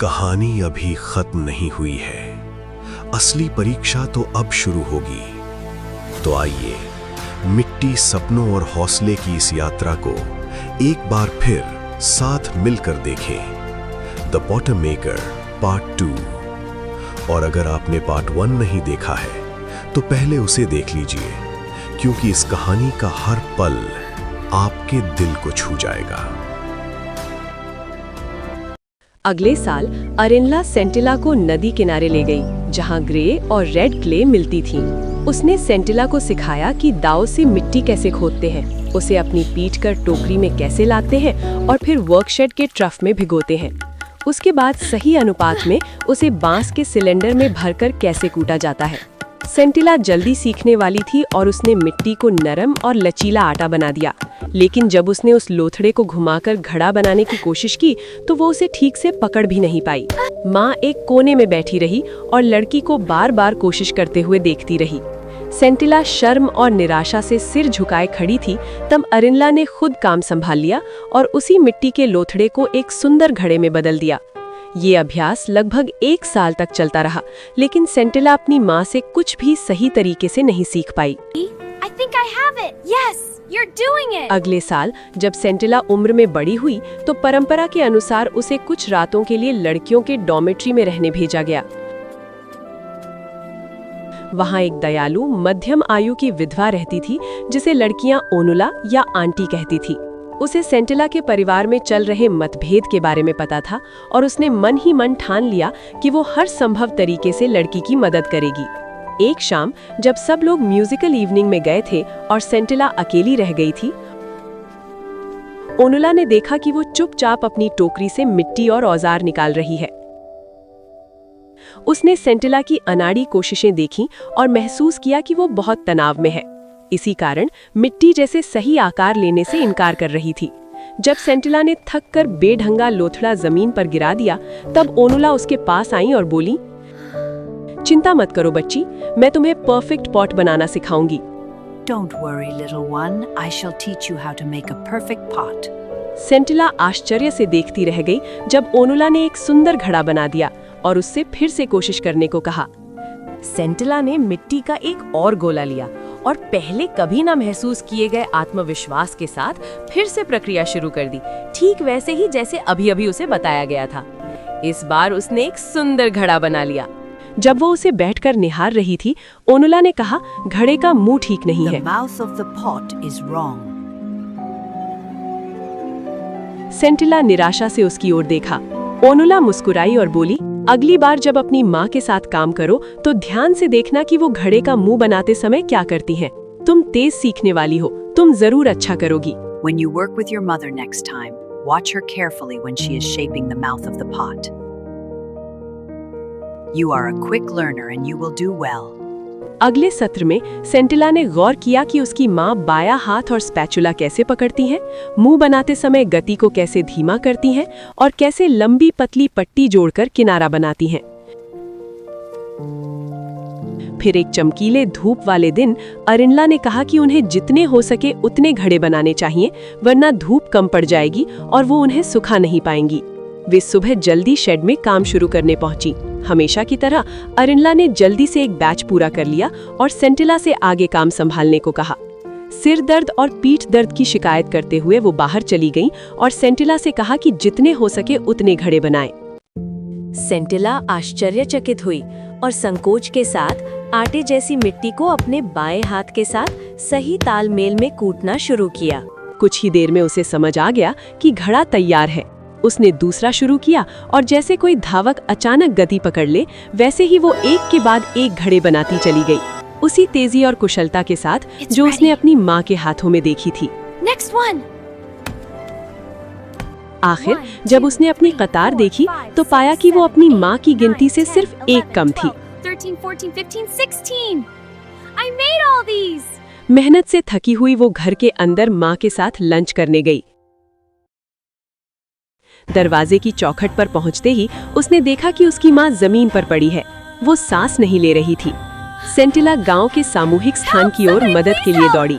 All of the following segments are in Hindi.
कहानी अभी खत्म नहीं हुई है, असली परीक्षा तो अब शुरू होगी। तो आइए मिट्टी, सपनों और हौसले की इस यात्रा को एक बार फिर साथ मिलकर देखें। The Potter maker part 2। और अगर आपने पार्ट 1 नहीं देखा है तो पहले उसे देख लीजिए, क्योंकि इस कहानी का हर पल आपके दिल को छू जाएगा। अगले साल अरिनला सेंटिला को नदी किनारे ले गई, जहां ग्रे और रेड क्ले मिलती थीं। उसने सेंटिला को सिखाया कि दाव से मिट्टी कैसे खोदते हैं, उसे अपनी पीठ कर टोकरी में कैसे लाते हैं और फिर वर्कशेड के ट्रफ में भिगोते हैं। उसके बाद सही अनुपात में उसे बांस के सिलेंडर में भरकर कैसे कूटा जाता है। सेंटिला जल्दी सीखने वाली थी और उसने मिट्टी को नरम और लचीला आटा बना दिया, लेकिन जब उसने उस लोथड़े को घुमाकर घड़ा बनाने की कोशिश की तो वो उसे ठीक से पकड़ भी नहीं पाई। माँ एक कोने में बैठी रही और लड़की को बार बार कोशिश करते हुए देखती रही। सेंटिला शर्म और निराशा से सिर झुकाए खड़ी थी। तब अरिनला ने खुद काम संभाल लिया और उसी मिट्टी के लोथड़े को एक सुंदर घड़े में बदल दिया। ये अभ्यास लगभग 1 साल तक चलता रहा, लेकिन सेंटिला अपनी माँ से कुछ भी सही तरीके से नहीं सीख पाई। I think I have it. Yes, you're doing it. अगले साल जब सेंटिला उम्र में बड़ी हुई तो परंपरा के अनुसार उसे कुछ रातों के लिए लड़कियों के डॉर्मेट्री में रहने भेजा गया। वहाँ एक दयालु मध्यम आयु की विधवा रहती थी, जिसे लड़कियां ओनुला या आंटी कहती थी। उसे सेंटिला के परिवार में चल रहे मतभेद के बारे में पता था और उसने मन ही मन ठान लिया कि वो हर संभव तरीके से लड़की की मदद करेगी। एक शाम जब सब लोग म्यूजिकल इवनिंग में गए थे और सेंटिला अकेली रह गई थी, ओनुला ने देखा कि वो चुपचाप अपनी टोकरी से मिट्टी और औजार निकाल रही है। उसने सेंटिला की अनाड़ी कोशिशें देखीं और महसूस किया कि वो बहुत तनाव में है। इसी कारण मिट्टी जैसे सही आकार लेने से इनकार कर रही थी। जब सेंटिला ने थक कर बेढंगा लोथड़ा जमीन पर गिरा दिया, तब ओनुला उसके पास आई और बोली, चिंता मत करो बच्ची, मैं तुम्हें परफेक्ट पॉट बनाना सिखाऊंगी। Don't worry, little one. I shall teach you how to make a perfect pot. सेंटिला आश्चर्य से देखती रह गई जब ओनुला ने एक सुंदर घड़ा बना दिया और उससे फिर से कोशिश करने को कहा। सेंटिला ने मिट्टी का एक और गोला लिया और पहले कभी ना महसूस किए गए आत्मविश्वास के साथ फिर से प्रक्रिया शुरू कर दी, ठीक वैसे ही जैसे अभी-अभी उसे बताया गया था। इस बार उसने एक सुंदर घड़ा बना लिया। जब वो उसे बैठकर निहार रही थी, ओनुला ने कहा, घड़े का मुंह ठीक नहीं है। The mouth of the pot is wrong. सेंटिला निराशा से उसकी ओर देखा। ओनुला मुस्कुराई और बोली, अगली बार जब अपनी माँ के साथ काम करो तो ध्यान से देखना कि वो घड़े का मुंह बनाते समय क्या करती हैं। तुम तेज सीखने वाली हो, तुम जरूर अच्छा करोगी। When you work with your mother next time, watch her carefully when she is shaping the mouth of the pot. You are a quick learner and you will do well. अगले सत्र में सेंटिला ने गौर किया कि उसकी माँ बायां हाथ और स्पैचुला कैसे पकड़ती हैं, मुंह बनाते समय गति को कैसे धीमा करती हैं और कैसे लंबी पतली पट्टी जोड़कर किनारा बनाती हैं। फिर एक चमकीले धूप वाले दिन अरिनला ने कहा कि उन्हें जितने हो सके उतने घड़े बनाने चाहिए, वरना धूप कम पड़ जाएगी और वो उन्हें सुखा नहीं पाएंगी। वे सुबह जल्दी शेड में काम शुरू करने पहुंची। हमेशा की तरह अरिनला ने जल्दी से एक बैच पूरा कर लिया और सेंटिला से आगे काम संभालने को कहा। सिर दर्द और पीठ दर्द की शिकायत करते हुए वो बाहर चली गई और सेंटिला से कहा कि जितने हो सके उतने घड़े बनाए। सेंटिला आश्चर्यचकित हुई और संकोच के साथ आटे जैसी मिट्टी को अपने बाएं हाथ के साथ सही तालमेल में कूटना शुरू किया। कुछ ही देर में उसे समझ आ गया कि घड़ा तैयार है। उसने दूसरा शुरू किया और जैसे कोई धावक अचानक गति पकड़ ले, वैसे ही वो एक के बाद एक घड़े बनाती चली गई, उसी तेजी और कुशलता के साथ जो उसने अपनी माँ के हाथों में देखी थी। Next one. आखिर जब उसने अपनी कतार देखी तो पाया कि वो अपनी माँ की गिनती से सिर्फ एक कम थी। 13, 14, 15, 16. I made all these. मेहनत से थकी हुई वो घर के अंदर माँ के साथ लंच करने गई। दरवाजे की चौखट पर पहुंचते ही उसने देखा कि उसकी माँ जमीन पर पड़ी है। वो सांस नहीं ले रही थी। सेंटिला गांव के सामूहिक स्थान की ओर मदद के लिए दौड़ी।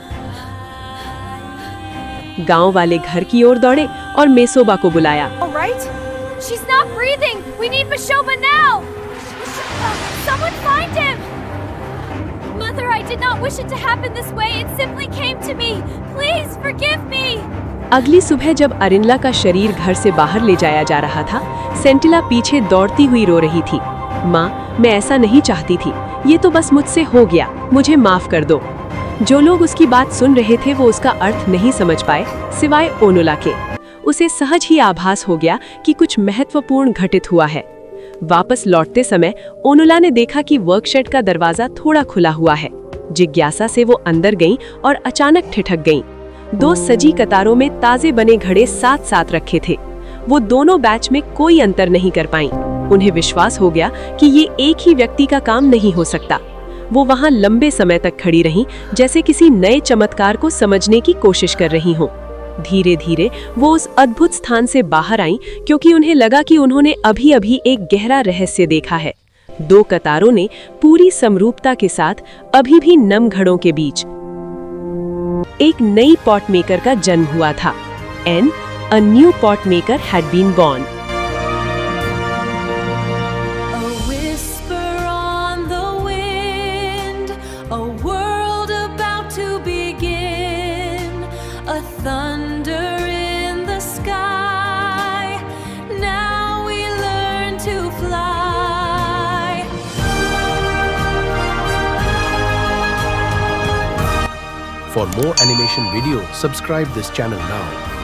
गांव वाले घर की ओर दौड़े और मेसोबा को बुलाया। She's not breathing. We need Bashoba now. Someone find him. Mother, I did not wish it to happen this way. It simply came to me. Please forgive me. अगली सुबह जब अरिनला का शरीर घर से बाहर ले जाया जा रहा था, सेंटिला पीछे दौड़ती हुई रो रही थी। माँ, मैं ऐसा नहीं चाहती थी। ये तो बस मुझसे हो गया। मुझे माफ कर दो। जो लोग उसकी बात सुन रहे थे वो उसका अर्थ नहीं समझ पाए, सिवाय ओनुला के। उसे सहज ही आभास हो गया कि कुछ महत्वपूर्ण घटित हुआ है। वापस लौटते समय ओनुला ने देखा कि वर्कशेड का दरवाजा थोड़ा खुला हुआ है। जिज्ञासा से वो अंदर गईं और अचानक ठिठक गईं। 2 सजी कतारों में ताजे बने घड़े साथ साथ रखे थे। वो दोनों बैच में कोई अंतर नहीं कर पाईं। उन्हें विश्वास हो गया कि ये एक ही व्यक्ति का काम नहीं हो सकता। वो वहां लंबे समय तक खड़ी रहीं, जैसे किसी नए चमत्कार को समझने की कोशिश कर रही हों। धीरे धीरे वो उस अद्भुत स्थान से बाहर आईं, क्योंकि उन्हें लगा कि उन्होंने अभी-अभी एक गहरा रहस्य देखा है। 2 कतारों ने पूरी समरूपता के साथ अभी भी नम घड़ों के बीच एक नई पॉट मेकर का जन्म हुआ था। And a new pot maker had been born. A whisper on the wind, a world about to begin, a thunder in the sky. Now we learn to fly. For more animation videos, subscribe this channel now.